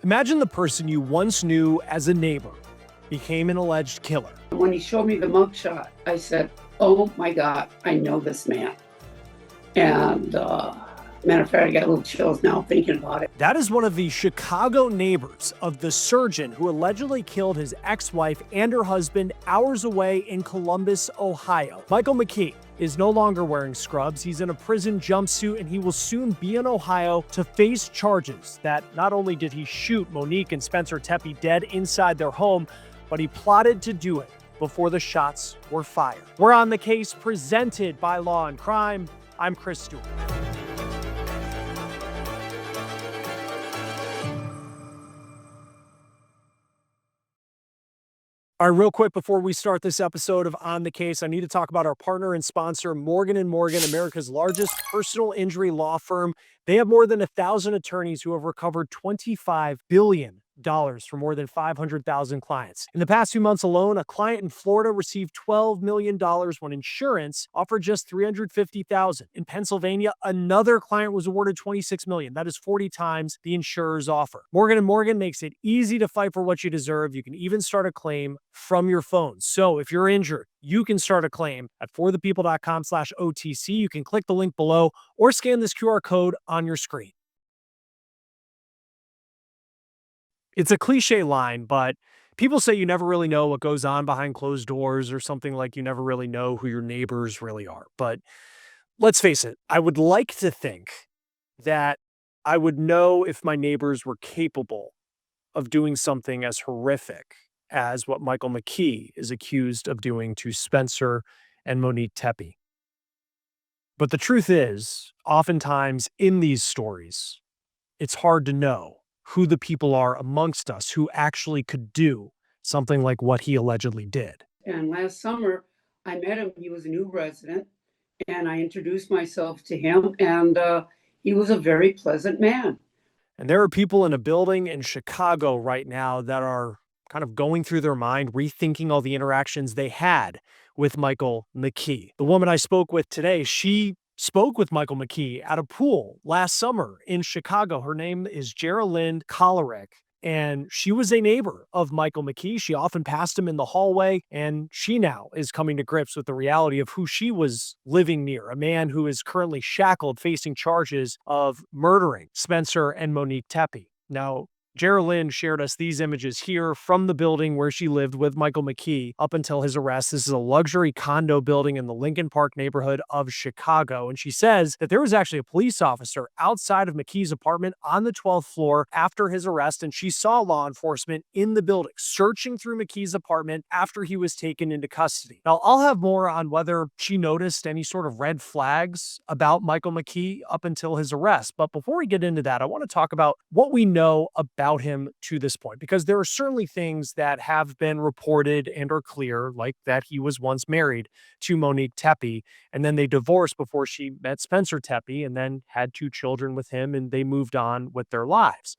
Imagine the person you once knew as a neighbor became an alleged killer. When he showed me the mugshot, I said, oh my God, I know this man. And matter of fact, I got a little chills now thinking about it. That is one of the Chicago neighbors of the surgeon who allegedly killed his ex-wife and her husband hours away in Columbus, Ohio. Michael McKee is no longer wearing scrubs. He's in a prison jumpsuit, and he will soon be in Ohio to face charges that not only did he shoot Monique and Spencer Tepe dead inside their home, but he plotted to do it before the shots were fired. We're on the case presented by Law&Crime. I'm Chris Stewart. All right, real quick before we start this episode of On the Case, I need to talk about our partner and sponsor, Morgan & Morgan, America's largest personal injury law firm. They have more than 1,000 attorneys who have recovered $25 billion for more than 500,000 clients. In the past few months alone, a client in Florida received $12 million when insurance offered just $350,000. In Pennsylvania, another client was awarded $26 million. That is 40 times the insurer's offer. Morgan & Morgan makes it easy to fight for what you deserve. You can even start a claim from your phone. So if you're injured, you can start a claim at forthepeople.com/OTC. You can click the link below or scan this QR code on your screen. It's a cliche line, but people say you never really know what goes on behind closed doors, or something like you never really know who your neighbors really are. But let's face it, I would like to think that I would know if my neighbors were capable of doing something as horrific as what Michael McKee is accused of doing to Spencer and Monique Tepe. But the truth is, oftentimes in these stories, it's hard to know who the people are amongst us who actually could do something like what he allegedly did. And last summer, I met him. He was a new resident, and I introduced myself to him, and he was a very pleasant man. And there are people in a building in Chicago right now that are kind of going through their mind, rethinking all the interactions they had with Michael McKee. The woman I spoke with today, she spoke with Michael McKee at a pool last summer in Chicago. Her name is Geraldine Kolarek, and she was a neighbor of Michael McKee. She often passed him in the hallway, and she now is coming to grips with the reality of who she was living near, a man who is currently shackled, facing charges of murdering Spencer and Monique Tepe. Now, Geraldine shared us these images here from the building where she lived with Michael McKee up until his arrest. This is a luxury condo building in the Lincoln Park neighborhood of Chicago. And she says that there was actually a police officer outside of McKee's apartment on the 12th floor after his arrest, and she saw law enforcement in the building searching through McKee's apartment after he was taken into custody. Now, I'll have more on whether she noticed any sort of red flags about Michael McKee up until his arrest. But before we get into that, I want to talk about what we know about him to this point, because there are certainly things that have been reported and are clear, like that he was once married to Monique Tepe, and then they divorced before she met Spencer Tepe, and then had 2 children with him, and they moved on with their lives.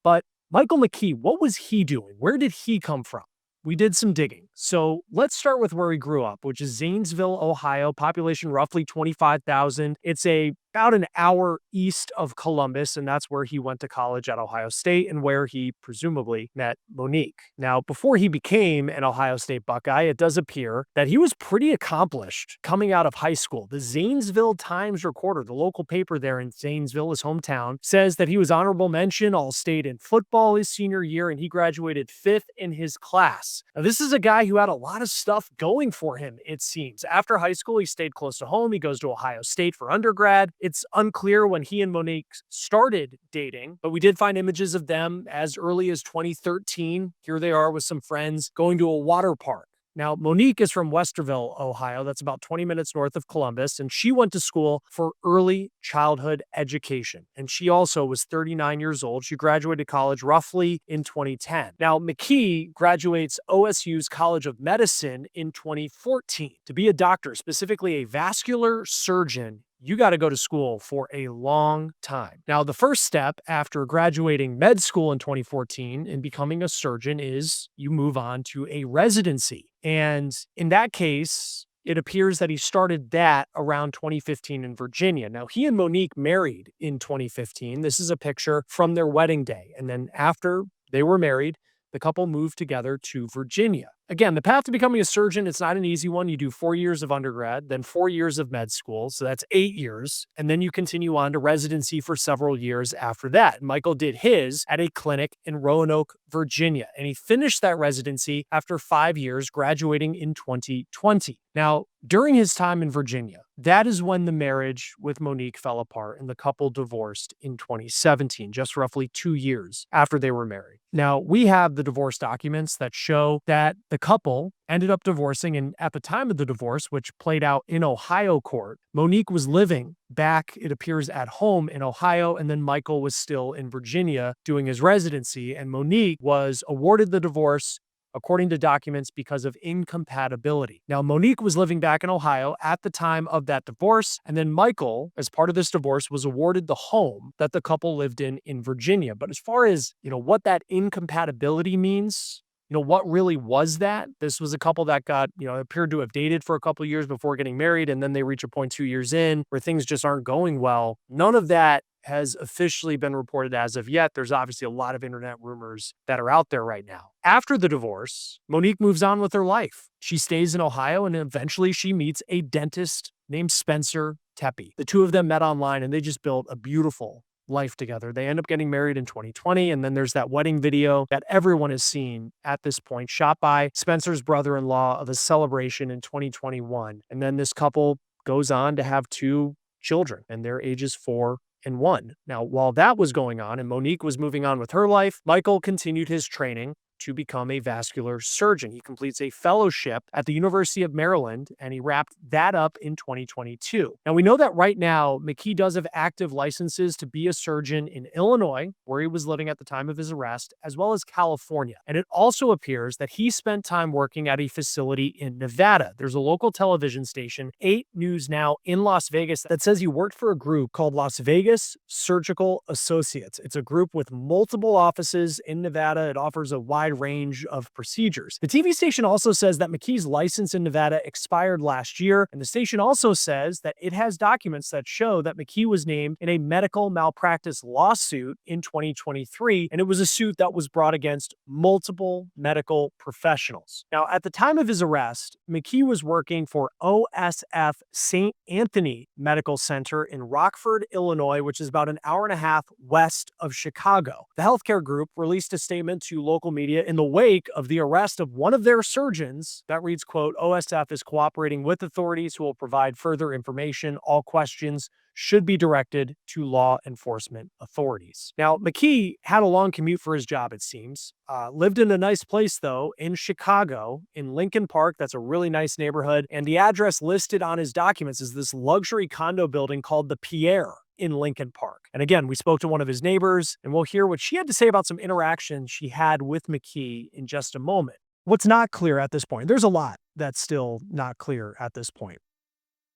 But Michael McKee, what was he doing? Where did he come from? We did some digging. So let's start with where he grew up, which is Zanesville, Ohio, population roughly 25,000. It's about an hour east of Columbus, and that's where he went to college at Ohio State and where he presumably met Monique. Now, before he became an Ohio State Buckeye, it does appear that he was pretty accomplished coming out of high school. The Zanesville Times-Recorder, the local paper there in Zanesville, his hometown, says that he was honorable mention All-State in football his senior year, and he graduated 5th in his class. Now, this is a guy who had a lot of stuff going for him, it seems. After high school, he stayed close to home. He goes to Ohio State for undergrad. It's unclear when he and Monique started dating, but we did find images of them as early as 2013. Here they are with some friends going to a water park. Now, Monique is from Westerville, Ohio. That's about 20 minutes north of Columbus, and she went to school for early childhood education. And she also was 39 years old. She graduated college roughly in 2010. Now, McKee graduates OSU's College of Medicine in 2014 to be a doctor, specifically a vascular surgeon. You got to go to school for a long time. Now, the first step after graduating med school in 2014 and becoming a surgeon is you move on to a residency. And in that case, it appears that he started that around 2015 in Virginia. Now, he and Monique married in 2015. This is a picture from their wedding day. And then after they were married, the couple moved together to Virginia. Again, the path to becoming a surgeon, it's not an easy one. You do 4 years of undergrad, then 4 years of med school. So that's 8 years. And then you continue on to residency for several years after that. Michael did his at a clinic in Roanoke, Virginia. And he finished that residency after 5 years, graduating in 2020. Now, during his time in Virginia, that is when the marriage with Monique fell apart and the couple divorced in 2017, just roughly 2 years after they were married. Now, we have the divorce documents that show that the couple ended up divorcing, and at the time of the divorce, which played out in Ohio court, Monique was living back, it appears, at home in Ohio, and then Michael was still in Virginia doing his residency, and Monique was awarded the divorce according to documents because of incompatibility. Now, Monique was living back in Ohio at the time of that divorce, and then Michael, as part of this divorce, was awarded the home that the couple lived in Virginia. But as far as, what that incompatibility means, what really was that? This was a couple that got, appeared to have dated for a couple of years before getting married, and then they reach a point 2 years in where things just aren't going well. None of that has officially been reported as of yet. There's obviously a lot of internet rumors that are out there right now. After the divorce, Monique moves on with her life. She stays in Ohio, and eventually she meets a dentist named Spencer Tepe. The two of them met online, and they just built a beautiful life together. They end up getting married in 2020, and then there's that wedding video that everyone has seen at this point, shot by Spencer's brother-in-law of a celebration in 2021. And then this couple goes on to have 2 children, and their ages 4 and 1. Now, while that was going on and Monique was moving on with her life, Michael continued his training to become a vascular surgeon. He completes a fellowship at the University of Maryland, and he wrapped that up in 2022. Now, we know that right now, McKee does have active licenses to be a surgeon in Illinois, where he was living at the time of his arrest, as well as California. And it also appears that he spent time working at a facility in Nevada. There's a local television station, 8 News Now, in Las Vegas, that says he worked for a group called Las Vegas Surgical Associates. It's a group with multiple offices in Nevada. It offers a wide range of procedures. The TV station also says that McKee's license in Nevada expired last year, and the station also says that it has documents that show that McKee was named in a medical malpractice lawsuit in 2023, and it was a suit that was brought against multiple medical professionals. Now, at the time of his arrest, McKee was working for OSF St. Anthony Medical Center in Rockford, Illinois, which is about an hour and a half west of Chicago. The healthcare group released a statement to local media in the wake of the arrest of one of their surgeons that reads, quote, "OSF is cooperating with authorities who will provide further information. All questions should be directed to law enforcement authorities." Now, McKee had a long commute for his job, it seems. Lived in a nice place, though, in Chicago, in Lincoln Park. That's a really nice neighborhood. And the address listed on his documents is this luxury condo building called the Pierre in Lincoln Park. And again, we spoke to one of his neighbors, and we'll hear what she had to say about some interactions she had with McKee in just a moment. What's not clear at this point, there's a lot that's still not clear at this point.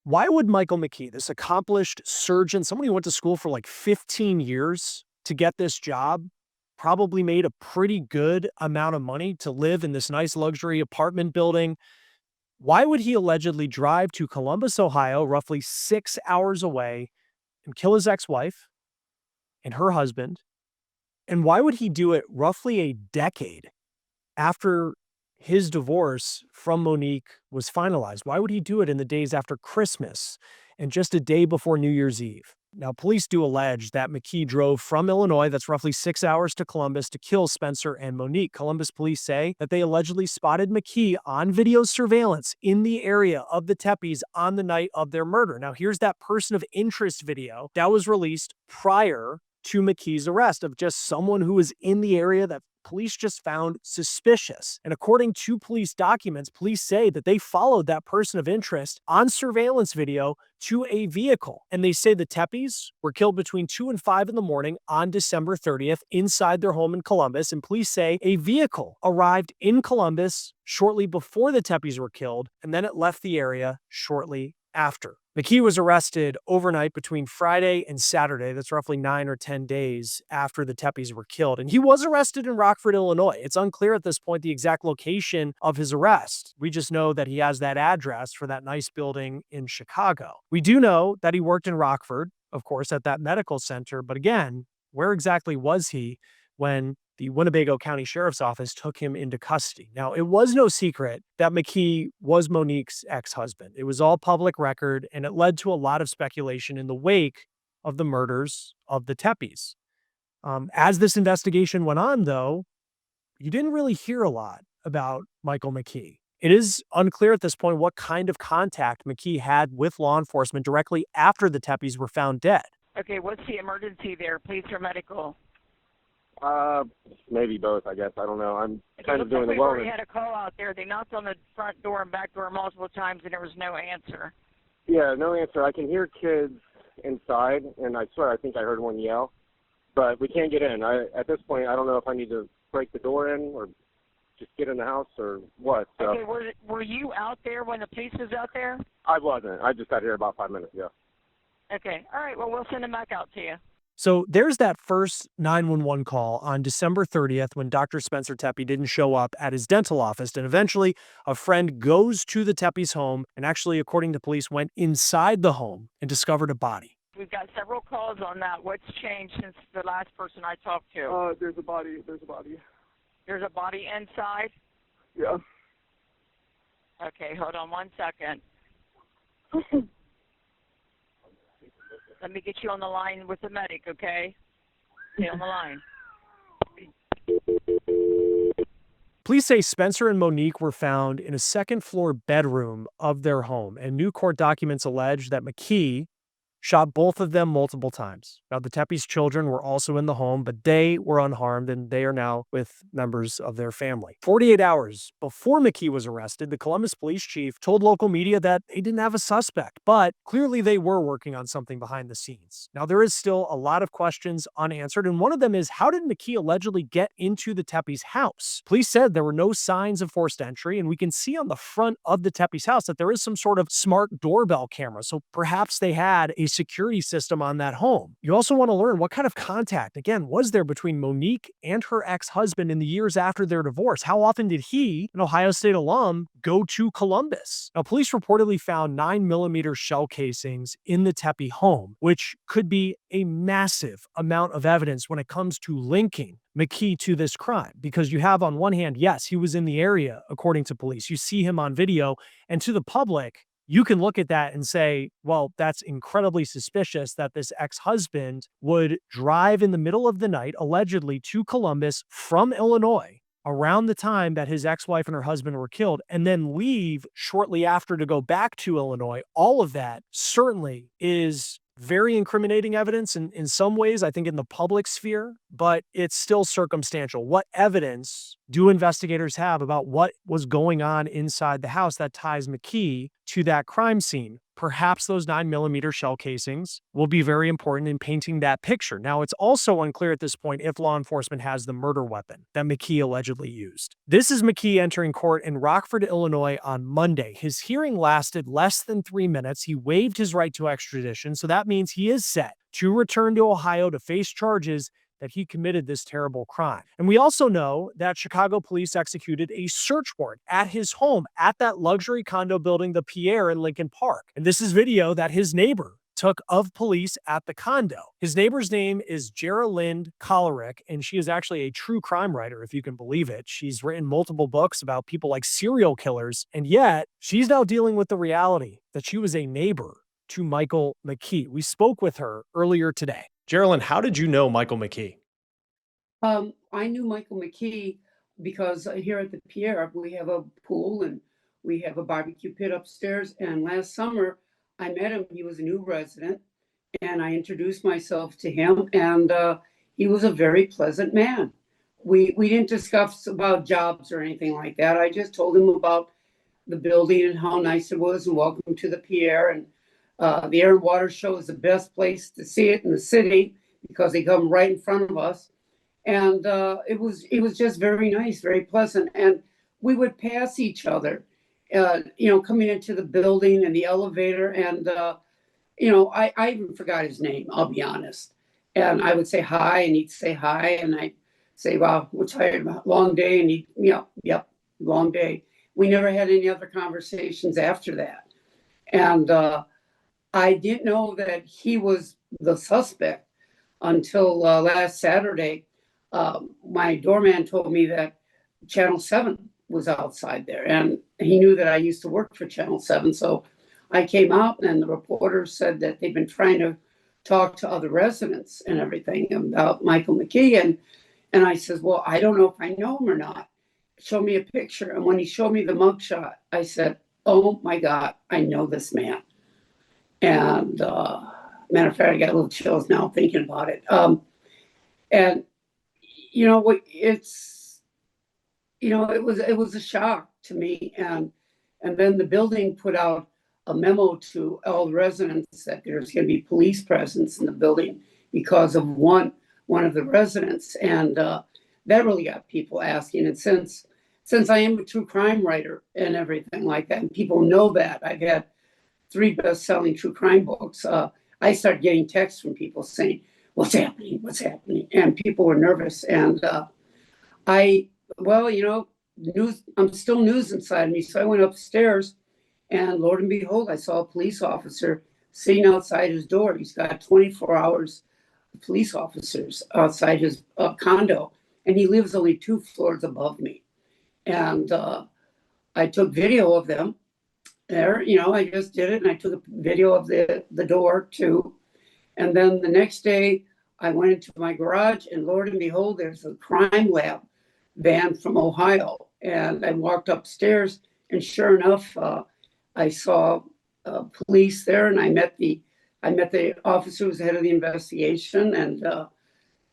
Why would Michael McKee, this accomplished surgeon, someone who went to school for like 15 years to get this job, probably made a pretty good amount of money to live in this nice luxury apartment building, why would he allegedly drive to Columbus, Ohio, roughly 6 hours away, and kill his ex-wife and her husband? And why would he do it roughly a decade after his divorce from Monique was finalized? Why would he do it in the days after Christmas and just a day before New Year's Eve? Now, police do allege that McKee drove from Illinois, that's roughly 6 hours, to Columbus to kill Spencer and Monique. Columbus police say that they allegedly spotted McKee on video surveillance in the area of the Tepes on the night of their murder. Now, here's that person of interest video that was released prior to McKee's arrest of just someone who was in the area that police just found suspicious. And according to police documents, police say that they followed that person of interest on surveillance video to a vehicle. And they say the Tepes were killed between 2 and 5 in the morning on December 30th inside their home in Columbus. And police say a vehicle arrived in Columbus shortly before the Tepes were killed, and then it left the area shortly after. McKee was arrested overnight between Friday and Saturday. That's roughly 9 or 10 days after the Tepes were killed. And he was arrested in Rockford, Illinois. It's unclear at this point the exact location of his arrest. We just know that he has that address for that nice building in Chicago. We do know that he worked in Rockford, of course, at that medical center. But again, where exactly was he when the Winnebago County Sheriff's Office took him into custody? Now, it was no secret that McKee was Monique's ex-husband. It was all public record, and it led to a lot of speculation in the wake of the murders of the Tepes. As this investigation went on, though, you didn't really hear a lot about Michael McKee. It is unclear at this point what kind of contact McKee had with law enforcement directly after the Tepes were found dead. Okay, what's the emergency there, police or medical? Maybe both, I guess. I don't know. I'm kind of doing the wellness. We already had a call out there. They knocked on the front door and back door multiple times, and there was no answer. Yeah, no answer. I can hear kids inside, and I swear I think I heard one yell, but we can't get in. At this point, I don't know if I need to break the door in or just get in the house or what. So. Okay, were you out there when the police was out there? I wasn't. I just got here about 5 minutes ago. Okay. All right. Well, we'll send them back out to you. So there's that first 911 call on December 30th when Dr. Spencer Tepe didn't show up at his dental office. And eventually, a friend goes to the Tepes' home and actually, according to police, went inside the home and discovered a body. We've got several calls on that. What's changed since the last person I talked to? There's a body. There's a body inside? Yeah. Okay, hold on 1 second. Let me get you on the line with the medic, okay? Stay on the line. Police say Spencer and Monique were found in a second-floor bedroom of their home, and new court documents allege that McKee shot both of them multiple times. Now, the Tepes' children were also in the home, but they were unharmed, and they are now with members of their family. 48 hours before McKee was arrested, the Columbus police chief told local media that they didn't have a suspect, but clearly they were working on something behind the scenes. Now, there is still a lot of questions unanswered, and one of them is, how did McKee allegedly get into the Tepes' house? Police said there were no signs of forced entry, and we can see on the front of the Tepes' house that there is some sort of smart doorbell camera, so perhaps they had a security system on that home. You also want to learn what kind of contact, again, was there between Monique and her ex-husband in the years after their divorce? How often did he, an Ohio State alum, go to Columbus? Now, police reportedly found 9mm shell casings in the Tepe home, which could be a massive amount of evidence when it comes to linking McKee to this crime, because you have on one hand, yes, he was in the area, according to police. You see him on video, and to the public, you can look at that and say, well, that's incredibly suspicious that this ex-husband would drive in the middle of the night, allegedly, to Columbus from Illinois around the time that his ex-wife and her husband were killed, and then leave shortly after to go back to Illinois. All of that certainly is very incriminating evidence in some ways, I think, in the public sphere, but it's still circumstantial. What evidence do investigators have about what was going on inside the house that ties McKee to that crime scene? Perhaps those 9mm shell casings will be very important in painting that picture. Now, it's also unclear at this point if law enforcement has the murder weapon that McKee allegedly used. This is McKee entering court in Rockford, Illinois on Monday. His hearing lasted less than 3 minutes. He waived his right to extradition, so that means he is set to return to Ohio to face charges that he committed this terrible crime. And we also know that Chicago police executed a search warrant at his home at that luxury condo building, the Pierre in Lincoln Park. And this is video that his neighbor took of police at the condo. His neighbor's name is Geraldine Kollerick, and she is actually a true crime writer, if you can believe it. She's written multiple books about people like serial killers, and yet she's now dealing with the reality that she was a neighbor to Michael McKee. We spoke with her earlier today. Geraldine, how did you know Michael McKee? I knew Michael McKee because here at the Pierre, we have a pool and we have a barbecue pit upstairs. And last summer, I met him. He was a new resident, and I introduced myself to him. And he was a very pleasant man. We didn't discuss about jobs or anything like that. I just told him about the building and how nice it was, and welcome to the Pierre. And the Air and Water Show is the best place to see it in the city because they come right in front of us. And it was just very nice, very pleasant. And we would pass each other. coming into the building and the elevator. And, I even forgot his name, I'll be honest. And I would say hi, and he'd say hi. And I'd say, wow, we're tired, long day. And he'd, yep, long day. We never had any other conversations after that. And I didn't know that he was the suspect until last Saturday. My doorman told me that Channel 7 was outside there, and he knew that I used to work for Channel 7. So I came out, and the reporter said that they've been trying to talk to other residents and everything about Michael McKee. And I says, well, I don't know if I know him or not. Show me a picture. And when he showed me the mugshot, I said, oh my God, I know this man. And matter of fact, I got a little chills now thinking about it. And it was a shock to me. And then the building put out a memo to all the residents that there's going to be police presence in the building because of one of the residents. And that really got people asking. And since I am a true crime writer and everything like that, and people know that I've had 3 best-selling true crime books, I started getting texts from people saying, what's happening? What's happening? And people were nervous. And news, I'm still news inside me. So I went upstairs, and Lord and behold, I saw a police officer sitting outside his door. He's got 24 hours of police officers outside his condo, and he lives only 2 floors above me. And I took video of them there. I just did it, and I took a video of the door too. And then the next day, I went into my garage, and Lord and behold, there's a crime lab van from Ohio. And I walked upstairs, and sure enough, I saw police there, and I met the officer who was head of the investigation, and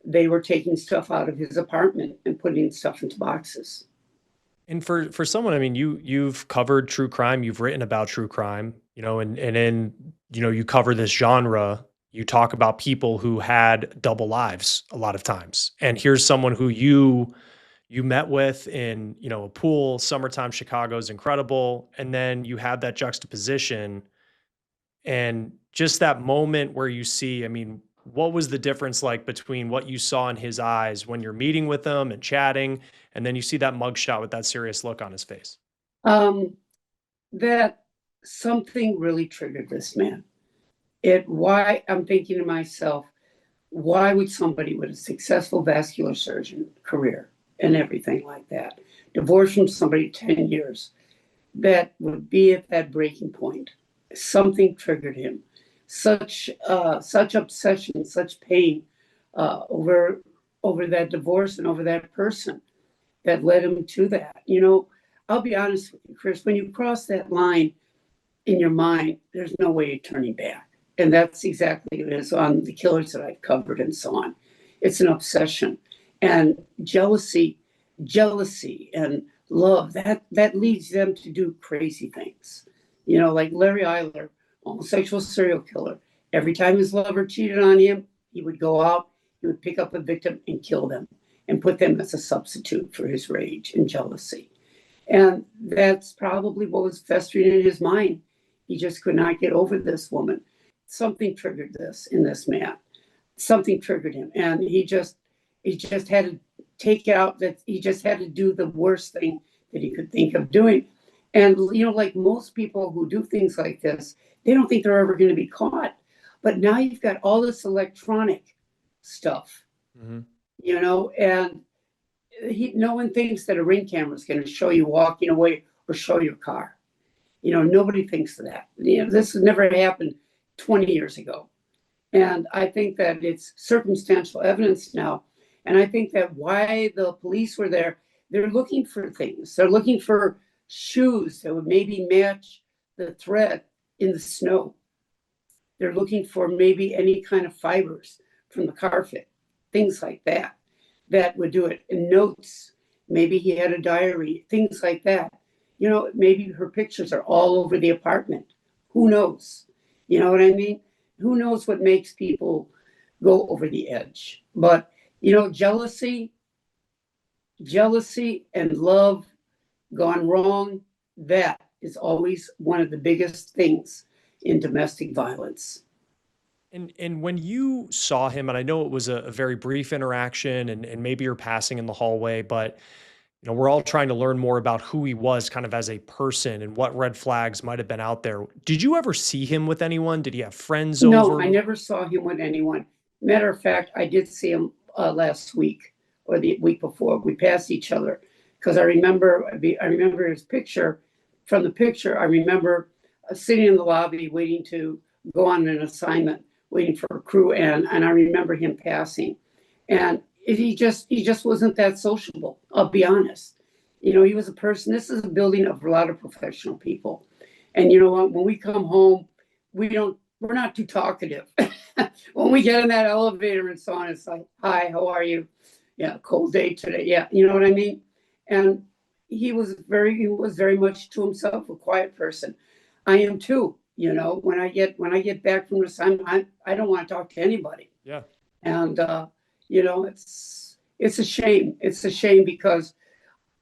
they were taking stuff out of his apartment and putting stuff into boxes. And for someone, I mean, you've covered true crime, you've written about true crime, and in, you cover this genre, you talk about people who had double lives a lot of times. And here's someone who you met with in, a pool. Summertime Chicago is incredible. And then you have that juxtaposition and just that moment where you see, I mean, what was the difference like between what you saw in his eyes when you're meeting with him and chatting, and then you see that mugshot with that serious look on his face? That something really triggered this man. Why I'm thinking to myself, why would somebody with a successful vascular surgeon career and everything like that, divorce from somebody 10 years, that would be at that breaking point? Something triggered him. Such obsession, such pain over that divorce and over that person that led him to that. I'll be honest with you, Chris, when you cross that line in your mind, there's no way of turning back. And that's exactly what it is on the killers that I've covered and so on. It's an obsession. And jealousy and love, that leads them to do crazy things. Like Larry Eiler, homosexual serial killer. Every time his lover cheated on him, he would go out, he would pick up a victim and kill them and put them as a substitute for his rage and jealousy. And that's probably what was festering in his mind. He just could not get over this woman. Something triggered this in this man. Something triggered him. And he just had to take out that he just had to do the worst thing that he could think of doing. And, like most people who do things like this, they don't think they're ever going to be caught. But now you've got all this electronic stuff, and no one thinks that a Ring camera is going to show you walking away or show your car. Nobody thinks of that. This has never happened 20 years ago. And I think that it's circumstantial evidence now. And I think that why the police were there, they're looking for things. They're looking for shoes that would maybe match the thread in the snow. They're looking for maybe any kind of fibers from the carpet, things like that would do it. And notes, maybe he had a diary, things like that. Maybe her pictures are all over the apartment. Who knows? You know what I mean? Who knows what makes people go over the edge? But, jealousy and love gone wrong, that is always one of the biggest things in domestic violence. And when you saw him, and I know it was a very brief interaction, and maybe you're passing in the hallway, but we're all trying to learn more about who he was kind of as a person and what red flags might have been out there. Did you ever see him with anyone? Did he have friends No, over? I never saw him with anyone. Matter of fact, I did see him last week or the week before. We passed each other because I remember his picture. From the picture, I remember sitting in the lobby waiting to go on an assignment, waiting for a crew, and I remember him passing, and he just wasn't that sociable. I'll be honest. He was a person. This is a building of a lot of professional people, and you know what? When we come home, we're not too talkative. When we get in that elevator and so on, it's like, hi, how are you? Yeah, cold day today. Yeah, you know what I mean? And he was very much to himself, a quiet person. I am too. When I get back from the assignment, I don't want to talk to anybody. Yeah. And it's a shame. It's a shame because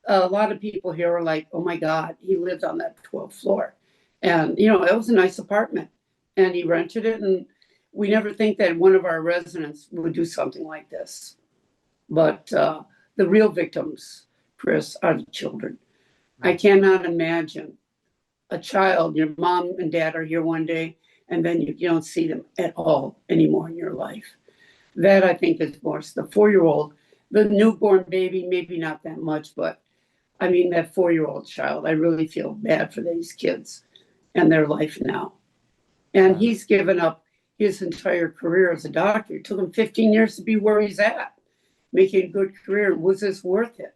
a lot of people here are like, oh my God, he lived on that 12th floor. And it was a nice apartment and he rented it, and we never think that one of our residents would do something like this. But the real victims, Chris, are the children. I cannot imagine a child, your mom and dad are here one day, and then you don't see them at all anymore in your life. That I think is worse. The 4-year-old, the newborn baby, maybe not that much, but I mean, that 4-year-old child, I really feel bad for these kids and their life now. And he's given up his entire career as a doctor. It took him 15 years to be where he's at, making a good career. Was this worth it?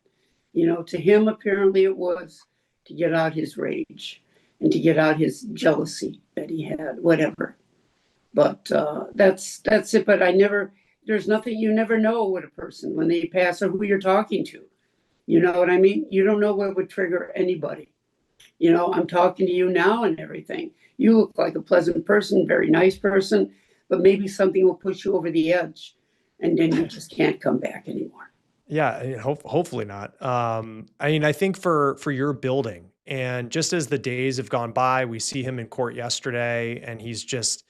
To him, apparently it was, to get out his rage and to get out his jealousy that he had, whatever. But that's it. But there's nothing, you never know with a person when they pass or who you're talking to. You know what I mean? You don't know what would trigger anybody. I'm talking to you now and everything. You look like a pleasant person, very nice person, but maybe something will push you over the edge and then you just can't come back anymore. Yeah, hopefully not. I think for your building, and just as the days have gone by, we see him in court yesterday, and he's just,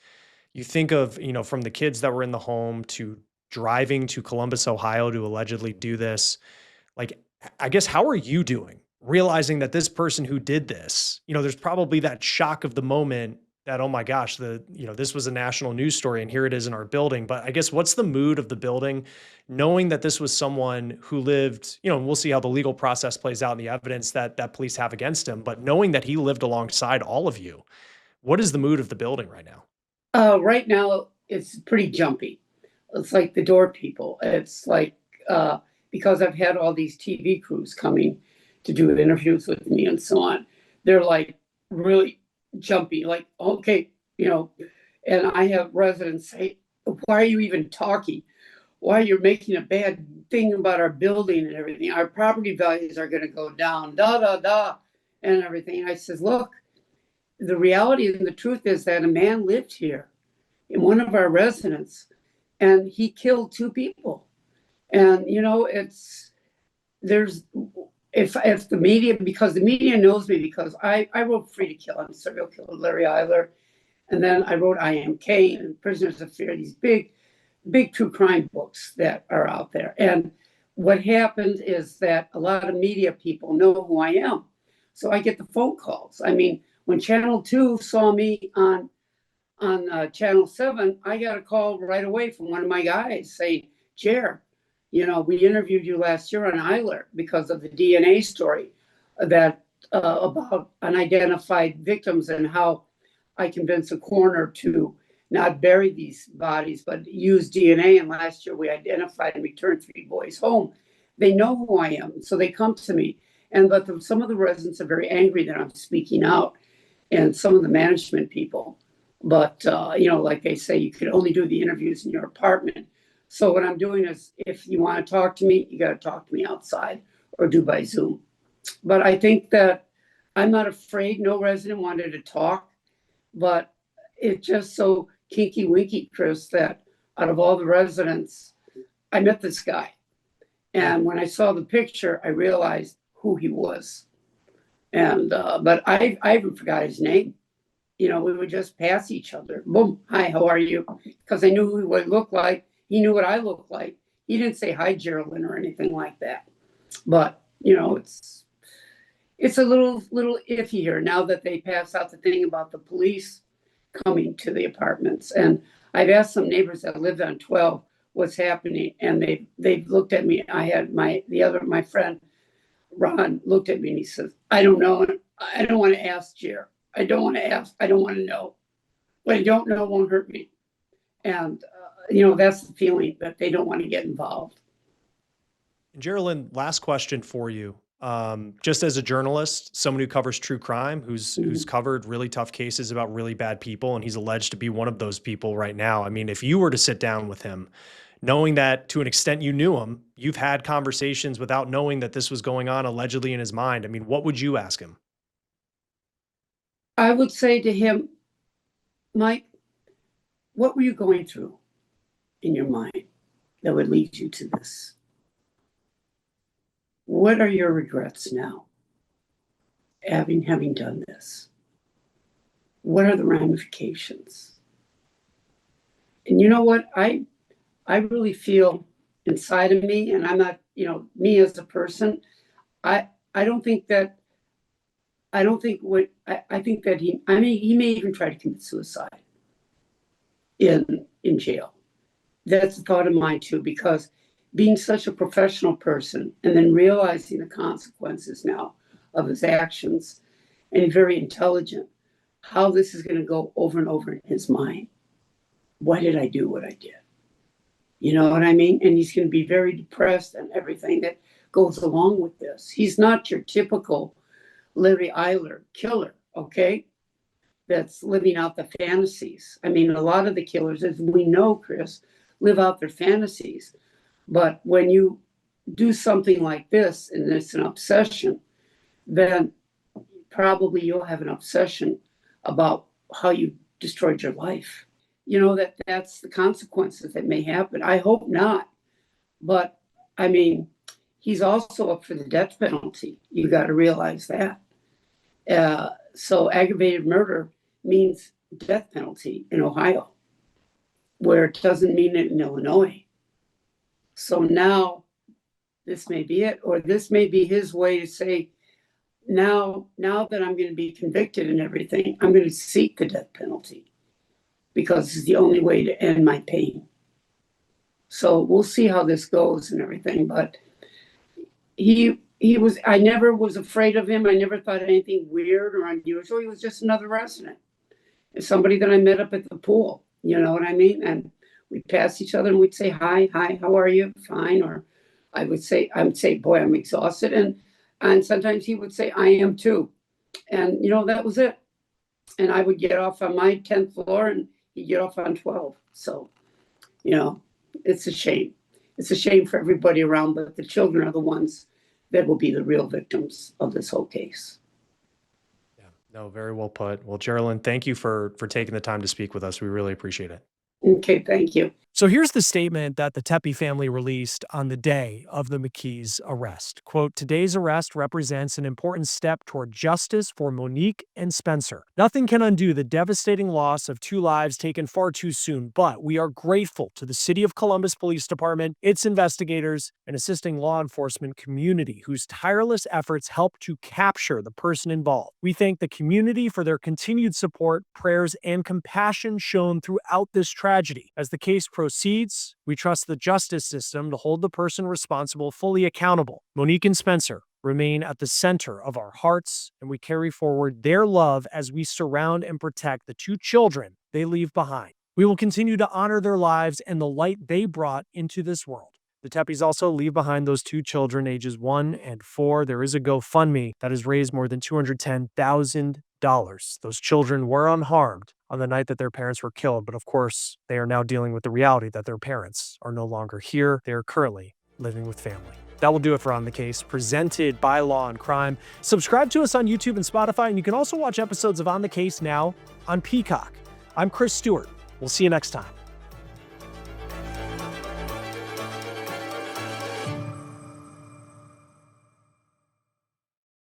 you think of, from the kids that were in the home to driving to Columbus, Ohio to allegedly do this. Like, I guess, how are you doing realizing that this person who did this, there's probably that shock of the moment that, oh my gosh, this was a national news story and here it is in our building. But I guess, what's the mood of the building knowing that this was someone who lived, and we'll see how the legal process plays out and the evidence that police have against him, but knowing that he lived alongside all of you, what is the mood of the building right now? Right now, it's pretty jumpy. It's like the door people. It's like, because I've had all these TV crews coming to do interviews with me and so on, they're like really jumpy, like, okay, and I have residents say, why are you even talking? Why are you making a bad thing about our building and everything? Our property values are going to go down, and everything. I says, look, the reality and the truth is that a man lived here in one of our residents and he killed 2 people. And, if the media, because the media knows me, because I wrote Free to Kill on serial killer Larry Eiler. And then I wrote I Am Cain and Prisoners of Fear, these big true crime books that are out there. And what happened is that a lot of media people know who I am. So I get the phone calls. I mean, when Channel 2 saw me on Channel 7, I got a call right away from one of my guys saying, Jer, we interviewed you last year on Eiler because of the DNA story that about unidentified victims and how I convinced a coroner to not bury these bodies, but use DNA. And last year we identified and returned 3 boys home. They know who I am, so they come to me. But some of the residents are very angry that I'm speaking out, and some of the management people. But, like they say, you could only do the interviews in your apartment. So what I'm doing is, if you want to talk to me, you got to talk to me outside or do by Zoom. But I think that I'm not afraid. No resident wanted to talk, but it's just so kinky winky, Chris, that out of all the residents, I met this guy. And when I saw the picture, I realized who he was. And, but I even forgot his name. You know, we would just pass each other. Boom, hi, how are you? Because I knew what he looked like. He knew what I looked like. He didn't say hi, Geraldine, or anything like that. But, you know, it's a little iffy here now that they passed out the thing about the police coming to the apartments. And I've asked some neighbors that lived on 12 what's happening, and they've looked at me. I had my friend Ron looked at me and he says, I don't know. I don't want to ask Jer. I don't want to ask. I don't want to know. What I don't know won't hurt me. And, you know, that's the feeling, that they don't want to get involved. Geraldine, last question for you. Just as a journalist, someone who covers true crime, who's covered really tough cases about really bad people, and he's alleged to be one of those people right now. I mean, if you were to sit down with him, knowing that to an extent you knew him, you've had conversations without knowing that this was going on allegedly in his mind. I mean, what would you ask him? I would say to him, Mike, what were you going through in your mind that would lead you to this? What are your regrets now, having done this? What are the ramifications? And you know what? I really feel inside of me, and I'm not, you know, me as a person, I think that he may even try to commit suicide in jail. That's a thought of mine too, because being such a professional person and then realizing the consequences now of his actions, and very intelligent, how this is going to go over and over in his mind. Why did I do what I did? You know what I mean? And he's going to be very depressed and everything that goes along with this. He's not your typical Larry Eiler killer, okay? That's living out the fantasies. I mean, a lot of the killers, as we know, Chris, live out their fantasies. But when you do something like this and it's an obsession, then probably you'll have an obsession about how you destroyed your life. You know, that's the consequences that may happen. I hope not. But I mean, he's also up for the death penalty. You got to realize that. So aggravated murder means death penalty in Ohio, where it doesn't mean it in Illinois. So now this may be it, or this may be his way to say, now that I'm going to be convicted and everything, I'm going to seek the death penalty because it's the only way to end my pain. So we'll see how this goes and everything. But I never was afraid of him. I never thought anything weird or unusual. He was just another resident. It's somebody that I met up at the pool. You know what I mean? And we'd pass each other and we'd say, hi, how are you? Fine. Or I would say, boy, I'm exhausted. And sometimes he would say, I am too. And, you know, that was it. And I would get off on my 10th floor and he'd get off on 12. So, you know, it's a shame. It's a shame for everybody around, but the children are the ones that will be the real victims of this whole case. Yeah, no, very well put. Well, Geraldine, thank you for taking the time to speak with us. We really appreciate it. Okay, thank you. So here's the statement that the Tepe family released on the day of the McKee's arrest. Quote, today's arrest represents an important step toward justice for Monique and Spencer. Nothing can undo the devastating loss of 2 lives taken far too soon, but we are grateful to the City of Columbus Police Department, its investigators, and assisting law enforcement community whose tireless efforts helped to capture the person involved. We thank the community for their continued support, prayers, and compassion shown throughout this tragedy. As the case proceeds, we trust the justice system to hold the person responsible fully accountable. Monique and Spencer remain at the center of our hearts, and we carry forward their love as we surround and protect the 2 children they leave behind. We will continue to honor their lives and the light they brought into this world. The Tepes also leave behind those 2 children, ages 1 and 4. There is a GoFundMe that has raised more than $210,000. Those children were unharmed on the night that their parents were killed, but of course, they are now dealing with the reality that their parents are no longer here. They are currently living with family. That will do it for On the Case, presented by Law&Crime. Subscribe to us on YouTube and Spotify, and you can also watch episodes of On the Case now on Peacock. I'm Chris Stewart. We'll see you next time.